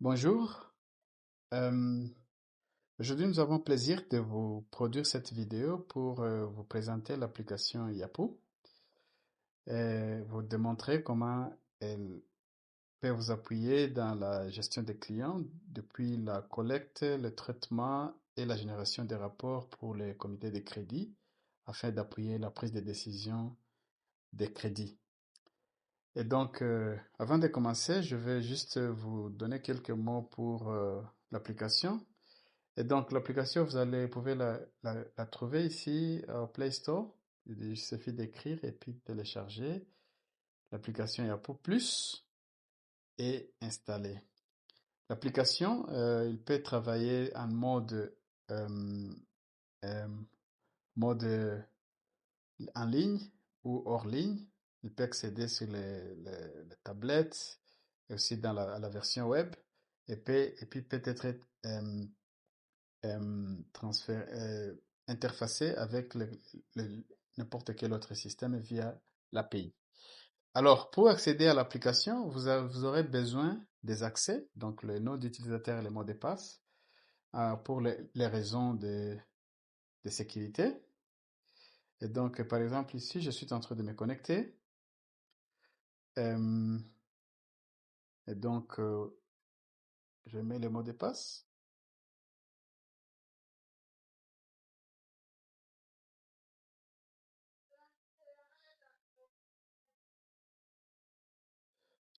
Bonjour. Euh, Aujourd'hui, nous avons le plaisir de vous produire cette vidéo pour vous présenter l'application Yapo et vous démontrer comment elle peut vous appuyer dans la gestion des clients depuis la collecte, le traitement et la génération des rapports pour les comités de crédit afin d'appuyer la prise de décision des crédits. Et donc, avant de commencer, je vais juste vous donner quelques mots pour l'application. Et donc, l'application, pouvez la trouver ici au Play Store. Il suffit d'écrire et puis de télécharger l'application Yahoo Plus et installer. L'application, il peut travailler en euh, euh, mode en ligne ou hors ligne. Il peut accéder sur les tablettes et aussi dans la version web. Et puis peut-être euh, interfacé avec n'importe quel autre système via l'API. Alors, pour accéder à l'application, vous aurez besoin des accès, donc le nom d'utilisateur et le mot de passe, pour les raisons de sécurité. Et donc, par exemple, ici, je suis en train de me connecter. euh, et donc, je mets le mot de passe.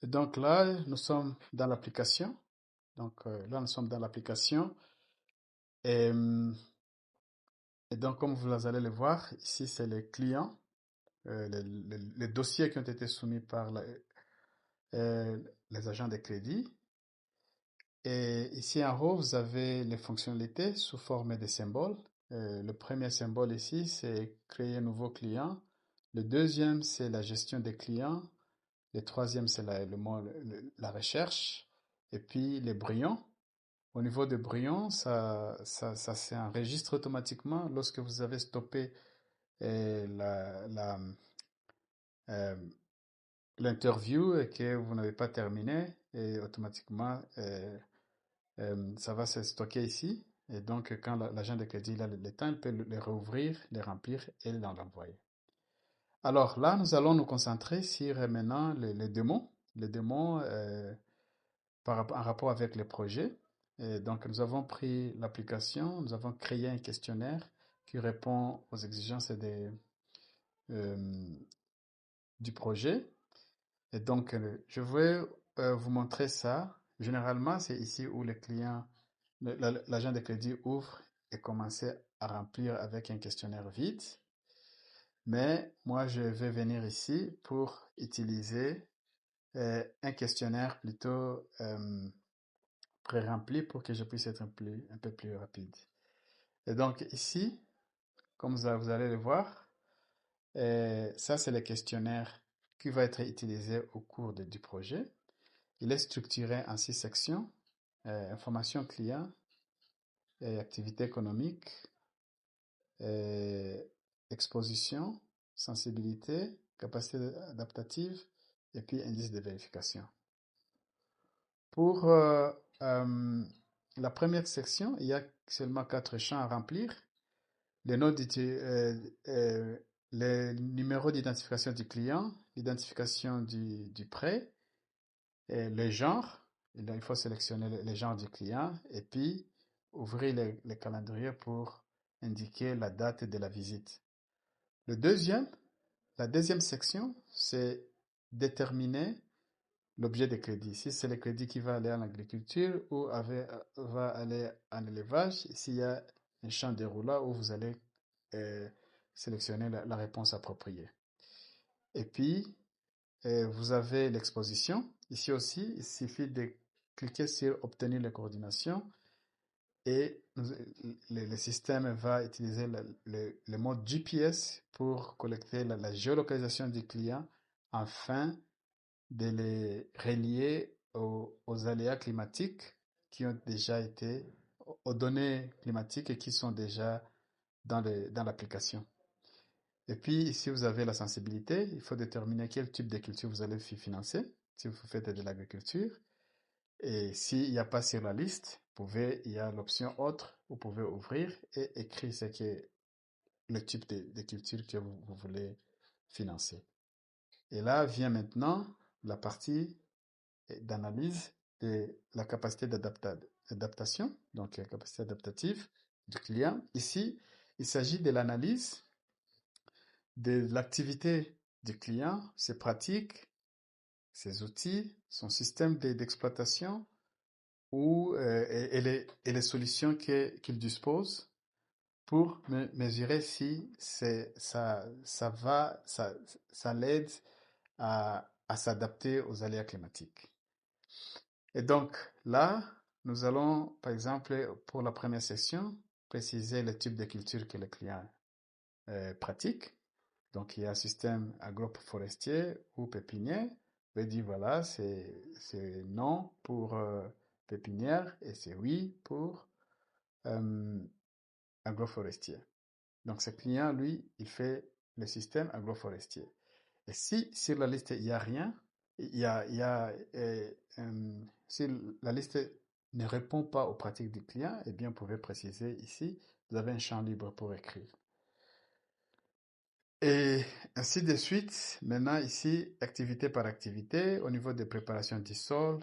Et donc là, nous sommes dans l'application. Donc là, nous sommes dans l'application. Et, et donc, comme vous allez le voir, ici, c'est les clients, les dossiers qui ont été soumis par euh, les agents de crédit. Et ici en haut, vous avez les fonctionnalités sous forme de symboles. Le premier symbole ici, c'est créer un nouveau client. Le deuxième, c'est la gestion des clients. Le troisième, c'est la recherche. Et puis les brillants. Au niveau des brillants, ça s'enregistre automatiquement lorsque vous avez stoppé euh, l'interview et que vous n'avez pas terminé. Et automatiquement, ça va se stocker ici. Et donc, quand l'agent de crédit a le temps, il peut les rouvrir, les remplir et l'envoyer. Alors là, nous allons nous concentrer sur maintenant les démos. Les démos en rapport avec les projets. Et donc, nous avons pris l'application, nous avons créé un questionnaire qui répond aux exigences euh, du projet. Et donc, je vais vous montrer ça. Généralement, c'est ici où le client, l'agent de crédit ouvre et commence à remplir avec un questionnaire vide. Mais moi, je vais venir ici pour utiliser un questionnaire plutôt pré-rempli pour que je puisse être un peu plus rapide. Et donc ici, comme vous allez le voir, ça c'est le questionnaire qui va être utilisé au cours du projet. Il est structuré en 6 sections: information client, activité économique, euh, exposition, sensibilité, capacité adaptative et puis indice de vérification. Pour la première section, il y a seulement 4 champs à remplir: les noms les numéros d'identification du client, l'identification du prêt, et le genre. Et là, il faut sélectionner le genre du client et puis ouvrir le calendrier pour indiquer la date de la visite. Le deuxième, la deuxième section, c'est déterminer l'objet de crédit. Si c'est le crédit qui va aller en agriculture ou va aller en élevage, ici il y a un champ déroulant où vous allez euh, sélectionner la réponse appropriée. Et puis, vous avez l'exposition. Ici aussi, il suffit de cliquer sur obtenir les coordinations et le système va utiliser le mode GPS pour collecter la géolocalisation du client afin de les relier aux aléas climatiques qui ont déjà été, aux données climatiques et qui sont déjà dans l'application. Et puis ici, vous avez la sensibilité. Il faut déterminer quel type de culture vous allez financer, si vous faites de l'agriculture. Et s'il n'y a pas sur la liste, il y a l'option autre, vous pouvez ouvrir et écrire ce qui est le type de culture que vous voulez financer. Et là vient maintenant la partie d'analyse de la capacité d'adaptation, donc la capacité adaptative du client. Ici, il s'agit de l'analyse de l'activité du client, ses pratiques, ses outils, son système d'exploitation et les solutions qu'il dispose pour mesurer si ça l'aide à s'adapter aux aléas climatiques. Et donc là, nous allons, par exemple, pour la première session, préciser le type de culture que le client pratique. Donc, il y a un système agroforestier ou pépinière. Je dis voilà, c'est non pour pépinière et c'est oui pour euh, agroforestier. Donc, ce client, lui, il fait le système agroforestier. Et si sur la liste, il n'y a rien, si la liste ne répond pas aux pratiques du client, eh bien, vous pouvez préciser ici, vous avez un champ libre pour écrire. Et ainsi de suite. Maintenant, ici, activité par activité, au niveau de préparation du sol,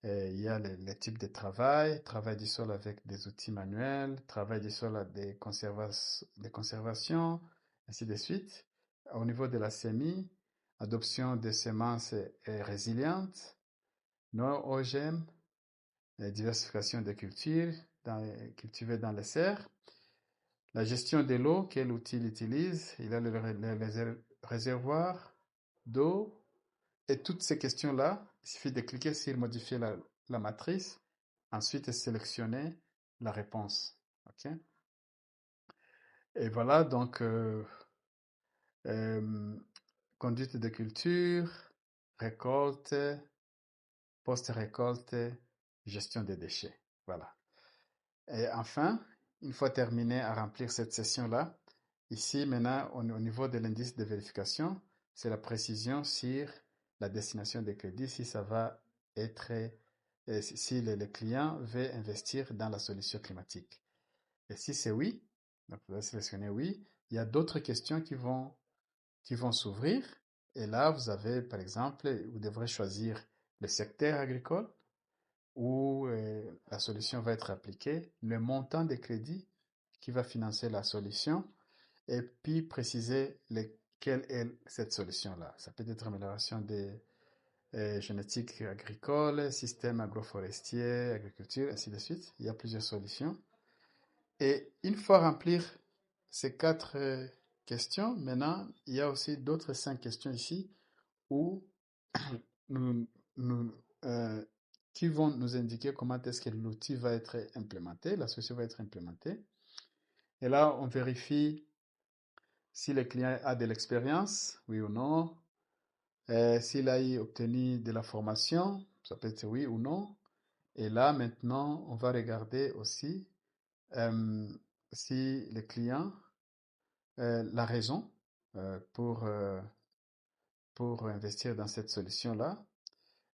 il y a les types de travail du sol avec des outils manuels, travail du sol avec des conservations, ainsi de suite. Au niveau de la semis, adoption de semences résilientes, non OGM, diversification des cultures cultivées dans les serres, la gestion de l'eau, quel outil il utilise, il a le réservoir d'eau, et toutes ces questions-là, il suffit de cliquer sur modifier la matrice, ensuite sélectionner la réponse. OK? Et voilà, donc, euh, conduite de culture, récolte, post-récolte, gestion des déchets. Voilà. Et enfin, une fois terminé à remplir cette session-là, ici maintenant, au niveau de l'indice de vérification, c'est la précision sur la destination des crédits, si ça va être, si le client veut investir dans la solution climatique. Et si c'est oui, donc vous allez sélectionner oui, il y a d'autres questions qui vont s'ouvrir. Et là, vous avez, par exemple, vous devrez choisir le secteur agricole, où la solution va être appliquée, le montant des crédits qui va financer la solution, et puis préciser quelle est cette solution-là. Ça peut être amélioration des génétiques agricoles, système agroforestier, agriculture, ainsi de suite. Il y a plusieurs solutions. Et une fois remplir ces quatre questions, maintenant, il y a aussi d'autres 5 questions ici où nous, nous, euh, qui vont nous indiquer comment est-ce que l'outil va être implémenté, la solution va être implémentée. Et là, on vérifie si le client a de l'expérience, oui ou non. S'il a obtenu de la formation, ça peut être oui ou non. Et là, maintenant, on va regarder aussi euh, si le client, la raison pour investir dans cette solution-là.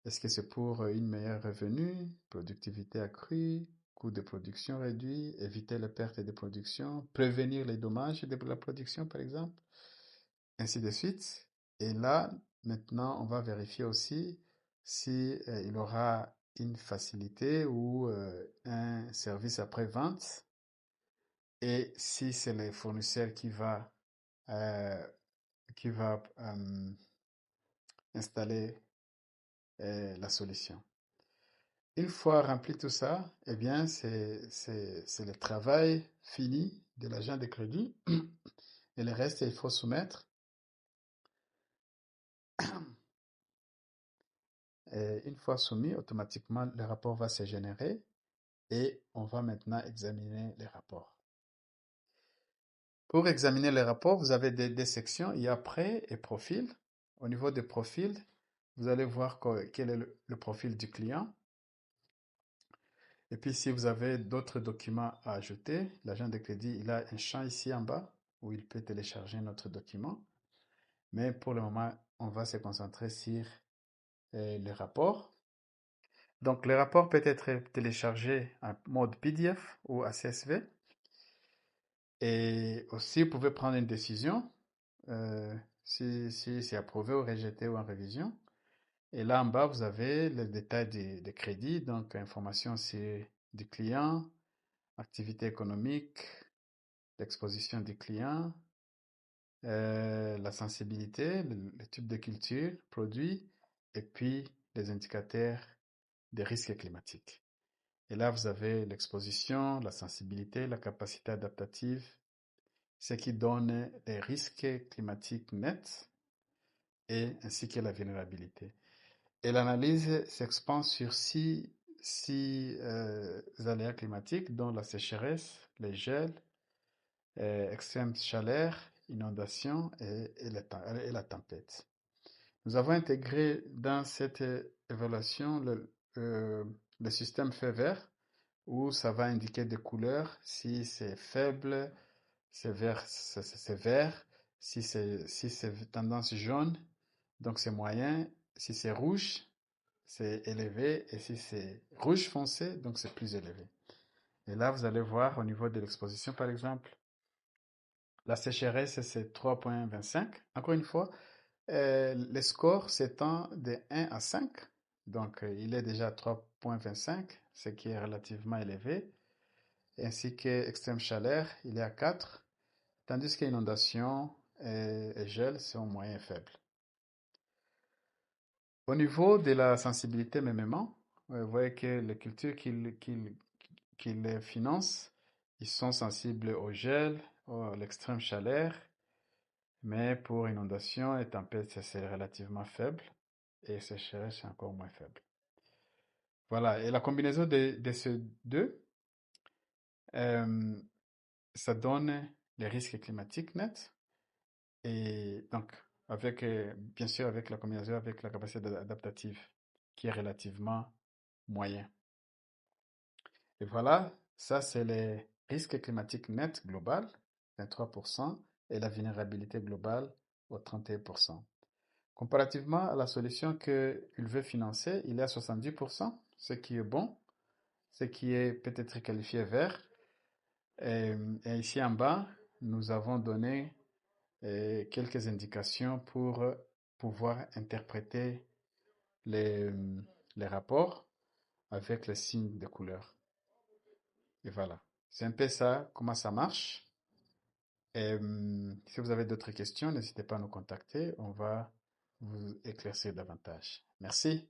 Est-ce que c'est pour une meilleure revenu, productivité accrue, coût de production réduit, éviter les pertes de production, prévenir les dommages de la production, par exemple, ainsi de suite. Et là, maintenant, on va vérifier aussi si il aura une facilité ou un service après-vente et si c'est le fournisseur euh, qui va installer la solution. Une fois rempli tout ça, eh bien, c'est le travail fini de l'agent de crédit. Et le reste, il faut soumettre. Et une fois soumis, automatiquement, le rapport va se générer et on va maintenant examiner les rapports. Pour examiner les rapports, vous avez des sections. Il y a prêt et profil. Au niveau des profils, vous allez voir quel est le profil du client. Et puis, si vous avez d'autres documents à ajouter, l'agent de crédit, il a un champ ici en bas où il peut télécharger notre document. Mais pour le moment, on va se concentrer sur les rapports. Donc, le rapport peut être téléchargé en mode PDF ou CSV. Et aussi, vous pouvez prendre une décision euh, si c'est approuvé ou rejeté ou en révision. Et là en bas, vous avez le détail des crédits, donc information sur du client, activité économique, l'exposition du client, la sensibilité, le type de culture, produit, et puis les indicateurs des risques climatiques. Et là, vous avez l'exposition, la sensibilité, la capacité adaptative, ce qui donne les risques climatiques nets et ainsi que la vulnérabilité. Et l'analyse s'expand sur six aléas climatiques, dont la sécheresse, les gels, extrême chaleur, inondations et la tempête. Nous avons intégré dans cette évaluation le système fait vert, où ça va indiquer des couleurs, si c'est faible, c'est vert, c'est vert, si c'est tendance jaune, donc c'est moyen, si c'est rouge, c'est élevé, et si c'est rouge foncé, donc c'est plus élevé. Et là, vous allez voir au niveau de l'exposition, par exemple, la sécheresse, c'est 3,25. Encore une fois, le score s'étend de 1 à 5. Donc, il est déjà à 3,25, ce qui est relativement élevé. Ainsi que extrême chaleur, il est à 4. Tandis qu'inondation et gel sont moyens faibles. Au niveau de la sensibilité MMM, vous voyez que les cultures qu'ils financent, ils sont sensibles au gel, à l'extrême chaleur, mais pour inondation et tempête, c'est relativement faible, et sécheresse, c'est encore moins faible. Voilà, et la combinaison de ces deux, euh, ça donne les risques climatiques nets, et donc, avec, bien sûr, avec la combinaison avec la capacité adaptative, qui est relativement moyen. Et voilà, ça c'est les risques climatiques nets global, 23%, et la vulnérabilité globale au 31%. Comparativement à la solution qu'il veut financer, il est à 70%, ce qui est bon, ce qui est peut-être qualifié vert. Et, et ici en bas, nous avons donné quelques indications pour pouvoir interpréter les, les rapports avec les signes de couleur. Et voilà. C'est un peu ça, comment ça marche. Et si vous avez d'autres questions, n'hésitez pas à nous contacter. On va vous éclaircir davantage. Merci.